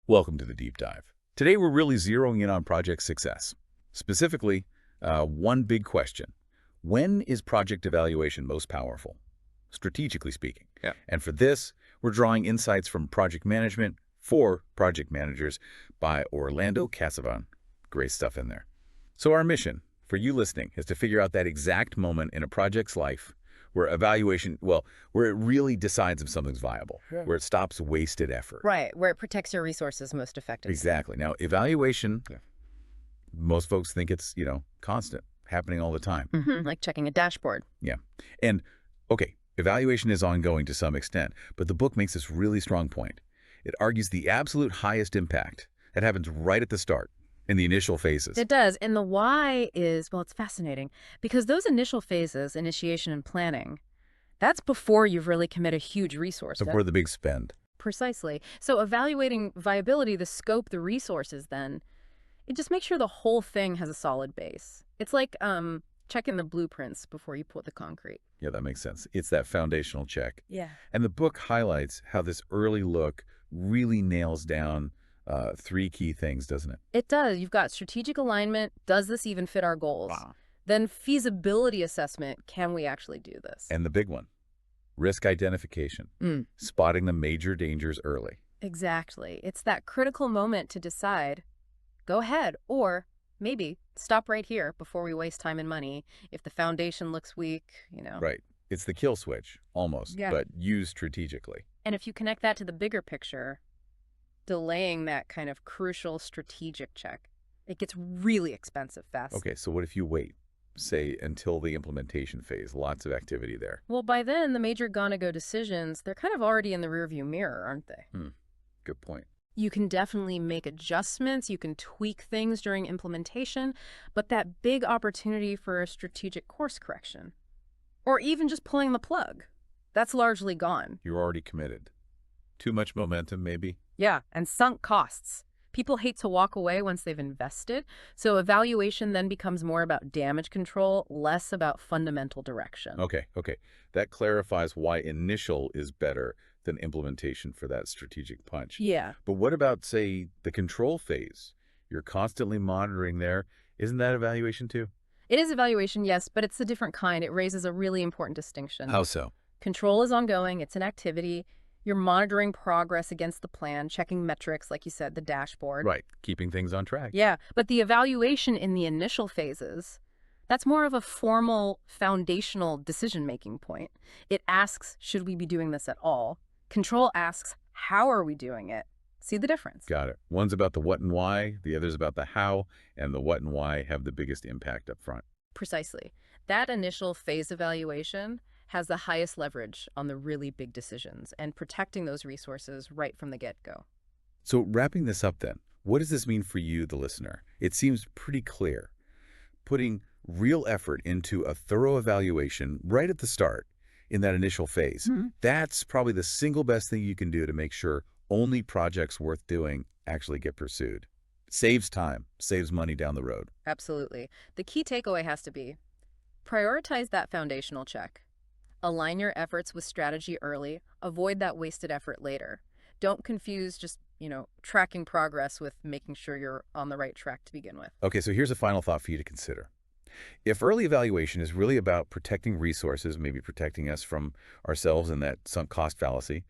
Welcome to the deep dive. Today we're really zeroing in on project success. Specifically, one big question. When is project evaluation most powerful? Strategically speaking. Yeah. And for this, we're drawing insights from Project Management for Project Managers by Orlando Casavan. Great stuff in there. So our mission, for you listening, is to figure out that exact moment in a project's life where evaluation, where it really decides if something's viable, Sure. where it stops wasted effort. Right, where it protects your resources most effectively. Exactly. Now, evaluation, Yeah. most folks think it's, constant, happening all the time. Like checking a dashboard. Yeah. And, okay, evaluation is ongoing to some extent, but the book makes this really strong point. It argues the absolute highest impact that happens right at the start, in the initial phases. It does. And the why is, well, it's fascinating because those initial phases, initiation and planning, that's before you've really committed a huge resource. Before the big spend. Precisely. So evaluating viability, the scope, the resources then, it just makes sure the whole thing has a solid base. It's like checking the blueprints before you put the concrete. Yeah, that makes sense. It's that foundational check. Yeah. And the book highlights how this early look really nails down three key things, doesn't it? It does. You've got strategic alignment. Does this even fit our goals? Wow. Then feasibility assessment. Can we actually do this? And the big one, risk identification, spotting the major dangers early. Exactly. It's that critical moment to decide, go ahead, or maybe stop right here before we waste time and money. If the foundation looks weak. Right. It's the kill switch, almost, Yeah. but used strategically. And if you connect that to the bigger picture, delaying that kind of crucial strategic check, it gets really expensive fast. Okay, so what if you wait, say, until the implementation phase? Lots of activity there. Well, by then, the major gonna-go decisions, they're kind of already in the rearview mirror, aren't they? Good point. You can definitely make adjustments, you can tweak things during implementation, but that big opportunity for a strategic course correction, or even just pulling the plug, that's largely gone. You're already committed. Too much momentum, maybe? Yeah, and sunk costs. People hate to walk away once they've invested, so evaluation then becomes more about damage control, less about fundamental direction. Okay. That clarifies why initial is better than implementation for that strategic punch. Yeah. But what about, say, the control phase? You're constantly monitoring there. Isn't that evaluation too? It is evaluation, yes, but it's a different kind. It raises a really important distinction. How so? Control is ongoing, it's an activity. You're monitoring progress against the plan, checking metrics, like you said, the dashboard. Right, keeping things on track. Yeah, but the evaluation in the initial phases, that's more of a formal, foundational decision-making point. It asks, should we be doing this at all? Control asks, how are we doing it? See the difference? Got it. One's about the what and why, the other's about the how, and the what and why have the biggest impact up front. Precisely. That initial phase evaluation has the highest leverage on the really big decisions and protecting those resources right from the get-go. So wrapping this up then, what does this mean for you, the listener? It seems pretty clear. Putting real effort into a thorough evaluation right at the start in that initial phase, that's probably the single best thing you can do to make sure only projects worth doing actually get pursued. Saves time, saves money down the road. Absolutely. The key takeaway has to be, prioritize that foundational check. Align your efforts with strategy early. Avoid that wasted effort later. Don't confuse just, tracking progress with making sure you're on the right track to begin with. Okay, so here's a final thought for you to consider. If early evaluation is really about protecting resources, maybe protecting us from ourselves and that sunk cost fallacy,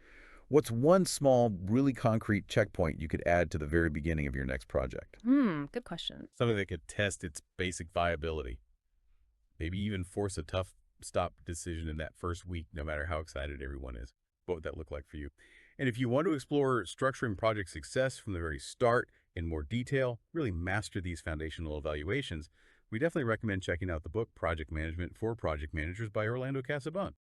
what's one small, really concrete checkpoint you could add to the very beginning of your next project? Good question. Something that could test its basic viability. Maybe even force a tough stop decision in that first week, no matter how excited everyone is. What would that look like for you? And if you want to explore structuring project success from the very start in more detail, really master these foundational evaluations, we definitely recommend checking out the book Project Management for Project Managers by Orlando Casaban.